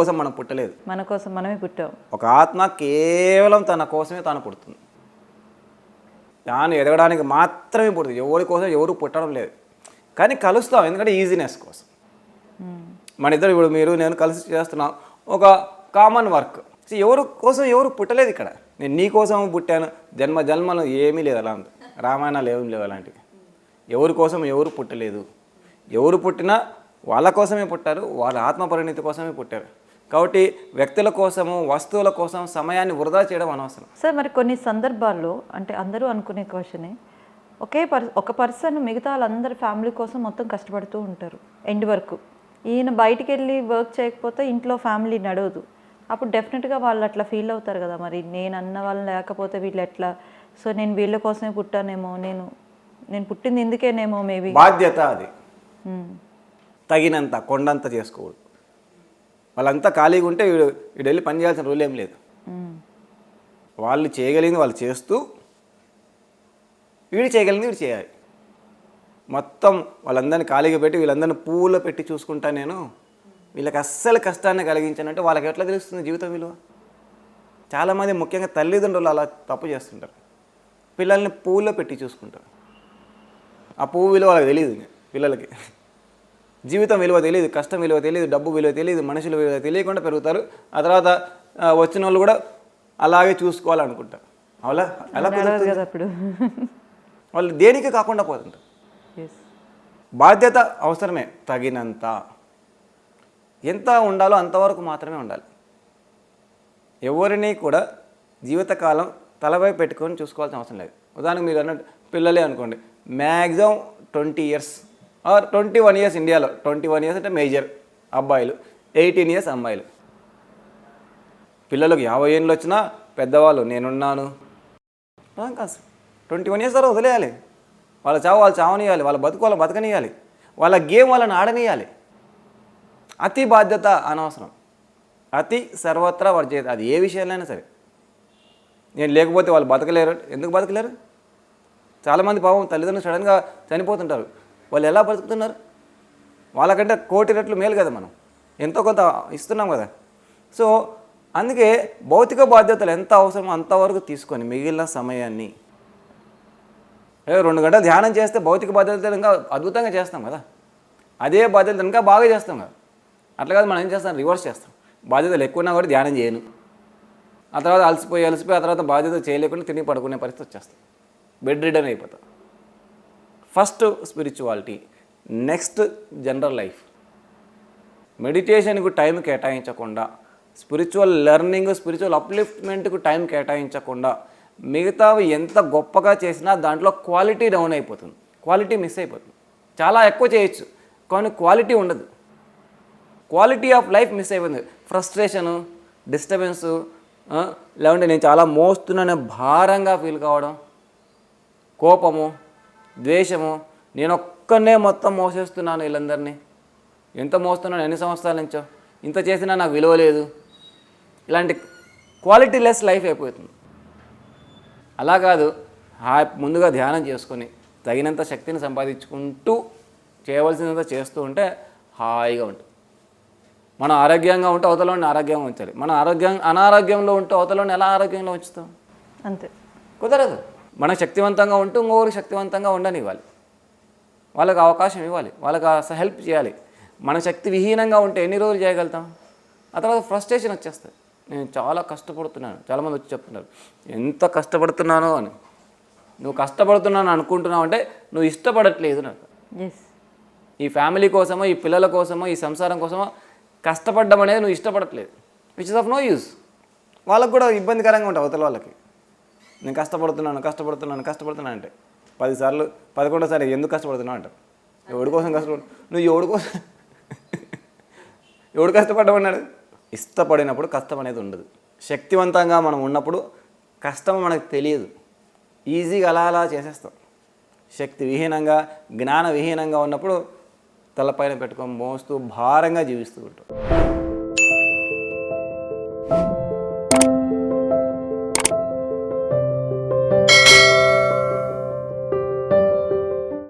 కోసం మనం పుట్టలేదు, మన కోసం మనమే పుట్టాం. ఒక ఆత్మ కేవలం తన కోసమే తాను పుడుతుంది, తాను ఎదగడానికి మాత్రమే పుడుతుంది, ఎవరి కోసం ఎవరు పుట్టడం లేదు. కానీ కలుస్తాం ఎందుకంటే ఈజీనెస్ కోసం. మన ఇద్దరు ఇప్పుడు మీరు నేను కలిసి చేస్తున్నాం ఒక కామన్ వర్క్. ఎవరు కోసం ఎవరు పుట్టలేదు ఇక్కడ. నేను నీ కోసం పుట్టాను, జన్మలు ఏమీ లేదు అలా, రామాయణాలు ఏమీ లేవు అలాంటివి. ఎవరి కోసం ఎవరు పుట్టలేదు, ఎవరు పుట్టినా వాళ్ళ కోసమే పుట్టారు, వాళ్ళ ఆత్మ పరిణితి కోసమే పుట్టారు. కాబట్టి వ్యక్తుల కోసము వస్తువుల కోసం సమయాన్ని వృధా చేయడం అనవసరం. సార్ మరి కొన్ని సందర్భాల్లో అంటే అందరూ అనుకునే క్వశ్చనే, ఒక పర్సన్ మిగతా వాళ్ళందరి ఫ్యామిలీ కోసం మొత్తం కష్టపడుతూ ఉంటారు ఎండ్ వరకు. ఈయన బయటికి వెళ్ళి వర్క్ చేయకపోతే ఇంట్లో ఫ్యామిలీ నడవదు. అప్పుడు డెఫినెట్గా వాళ్ళు అట్లా ఫీల్ అవుతారు కదా, మరి నేను అన్న వాళ్ళు లేకపోతే వీళ్ళు ఎట్లా, సో నేను వీళ్ళ కోసమే పుట్టానేమో, నేను పుట్టింది ఎందుకేనేమో, మేబీ బాధ్యత అది. తగినంత కొండంత చేసుకోవద్దు. వాళ్ళంతా ఖాళీగా ఉంటే వీడు వెళ్ళి పని చేయాల్సిన రూల్ ఏం లేదు. వాళ్ళు చేయగలిగింది వాళ్ళు చేస్తూ, వీడు చేయగలిగింది వీడు చేయాలి. మొత్తం వాళ్ళందరినీ ఖాళీగా పెట్టి వీళ్ళందరినీ పూలో పెట్టి చూసుకుంటా నేను, వీళ్ళకి అస్సలు కష్టాన్ని కలిగించానంటే వాళ్ళకి ఎట్లా తెలుస్తుంది జీవితం విలువ? చాలామంది ముఖ్యంగా తల్లిదండ్రులు అలా తప్పు చేస్తుంటారు. పిల్లల్ని పూలో పెట్టి చూసుకుంటారు. ఆ పువ్వు విలువ వాళ్ళకి తెలియదు. పిల్లలకి జీవితం విలువ తెలియదు, కష్టం విలువ తెలియదు, డబ్బు విలువ తెలియదు, మనుషుల విలువ తెలియకుండా పెరుగుతారు. ఆ తర్వాత వచ్చిన వాళ్ళు కూడా అలాగే చూసుకోవాలనుకుంటారు. అలా అలా అప్పుడు వాళ్ళు దేనికి కాకుండా పోతుంటారు. బాధ్యత అవసరమే, తగినంత. ఎంత ఉండాలో అంతవరకు మాత్రమే ఉండాలి. ఎవరిని కూడా జీవితకాలం తలపై పెట్టుకొని చూసుకోవాల్సిన అవసరం లేదు. ఉదాహరణకు మీరు అన్నట్టు పిల్లలే అనుకోండి, మ్యాక్సిమం 20 years ఆర్ 21 years. ఇండియాలో 21 years అంటే మేజర్ అబ్బాయిలు, 18 years అమ్మాయిలు. పిల్లలకు 50 ఏళ్ళు వచ్చినా పెద్దవాళ్ళు నేనున్నాను కాదు. 21 years తర్వాత వదిలేయాలి. వాళ్ళ చావు వాళ్ళు చావనియాలి, వాళ్ళ బతుకు వాళ్ళ బతకనియాలి, వాళ్ళ గేమ్ వాళ్ళని ఆడనియాలి. అతి బాధ్యత అనవసరం. అతి సర్వత్రా వాడు చేతి, అది ఏ విషయాలైనా సరే. నేను లేకపోతే వాళ్ళు బతకలేరు. ఎందుకు బతకలేరు? చాలామంది పాపం తల్లిదండ్రులు సడన్గా చనిపోతుంటారు. వాళ్ళు ఎలా బతుకుతున్నారు? వాళ్ళకంటే 1,000,000 రెట్లు మేలు కదా, మనం ఎంతో కొంత ఇస్తున్నాం కదా. సో అందుకే భౌతిక బాధ్యతలు ఎంత అవసరమో అంతవరకు తీసుకొని మిగిలిన సమయాన్ని 2 గంటలు ధ్యానం చేస్తే భౌతిక బాధ్యతలు ఇంకా అద్భుతంగా చేస్తాం కదా. అదే బాధ్యతలు ఇంకా బాగా చేస్తాం కదా. అట్లా కాదు, మనం ఏం చేస్తాం, రివర్స్ చేస్తాం. బాధ్యతలు ఎక్కువన్నా కూడా ధ్యానం చేయను, ఆ తర్వాత అలసిపోయి ఆ తర్వాత బాధ్యత చేయలేకుండా తిని పడుకునే పరిస్థితి వచ్చేస్తాం, బెడ్ రిడన్ అయిపోతాం. First spirituality, next general life. మెడిటేషన్కు టైం కేటాయించకుండా, స్పిరిచువల్ లెర్నింగ్, స్పిరిచువల్ అప్లిఫ్ట్మెంట్కు టైం కేటాయించకుండా మిగతావి ఎంత గొప్పగా చేసినా దాంట్లో క్వాలిటీ డౌన్ అయిపోతుంది, క్వాలిటీ మిస్ అయిపోతుంది. చాలా ఎక్కువ చేయొచ్చు కానీ క్వాలిటీ ఉండదు. క్వాలిటీ ఆఫ్ లైఫ్ మిస్ అయిపోతుంది. ఫ్రస్ట్రేషను, డిస్టర్బెన్సు, లేకుంటే నేను చాలా మోస్తున్నానే భారంగా ఫీల్ కావడం, కోపము, ద్వేషము, నేను ఒక్కనే మొత్తం మోసేస్తున్నాను వీళ్ళందరినీ, ఎంత మోస్తున్నాను ఎన్ని సంవత్సరాల నుంచో, ఇంత చేసినా నాకు విలువ లేదు, ఇలాంటి క్వాలిటీ లెస్ లైఫ్ అయిపోతుంది. అలా కాదు, ముందుగా ధ్యానం చేసుకొని తగినంత శక్తిని సంపాదించుకుంటూ చేయవలసినంత చేస్తూ ఉంటే హాయిగా ఉంటుంది. మనం ఆరోగ్యంగా ఉంటే అవతలని ఆరోగ్యంగా ఉంచాలి. మన అనారోగ్యంలో ఉంటే అవతలని ఎలా ఆరోగ్యంగా ఉంచుతాం? అంతే, కుదరదు. మనం శక్తివంతంగా ఉంటూ ఇంకొకరికి శక్తివంతంగా ఉండనివ్వాలి, వాళ్ళకి అవకాశం ఇవ్వాలి, వాళ్ళకి హెల్ప్ చేయాలి. మన శక్తి విహీనంగా ఉంటే ఎన్ని రోజులు చేయగలుగుతాం? ఆ తర్వాత ఫ్రస్ట్రేషన్ వచ్చేస్తుంది. నేను చాలా కష్టపడుతున్నాను, చాలామంది వచ్చి చెప్తున్నారు ఎంత కష్టపడుతున్నానో అని. నువ్వు కష్టపడుతున్నాను అనుకుంటున్నావు అంటే నువ్వు ఇష్టపడట్లేదు. నాకు ఈ ఫ్యామిలీ కోసమో, ఈ పిల్లల కోసమో, ఈ సంసారం కోసమో కష్టపడడం అనేది నువ్వు ఇష్టపడట్లేదు, which is of no use. వాళ్ళకు కూడా ఇబ్బందికరంగా ఉంటుంది అవతల వాళ్ళకి. నేను కష్టపడుతున్నాను అంటే 10 సార్లు 11వ సారి ఎందుకు కష్టపడుతున్నావు అంటారు. ఎవడి కోసం నువ్వు ఎవడు కష్టపడ్డామన్నాడు? ఇష్టపడినప్పుడు కష్టం అనేది ఉండదు. శక్తివంతంగా మనం ఉన్నప్పుడు కష్టం మనకు తెలియదు, ఈజీగా అలా చేసేస్తాం. శక్తి విహీనంగా, జ్ఞాన విహీనంగా ఉన్నప్పుడు తలపైన పెట్టుకొని మోస్తూ భారంగా జీవిస్తూ ఉంటాం.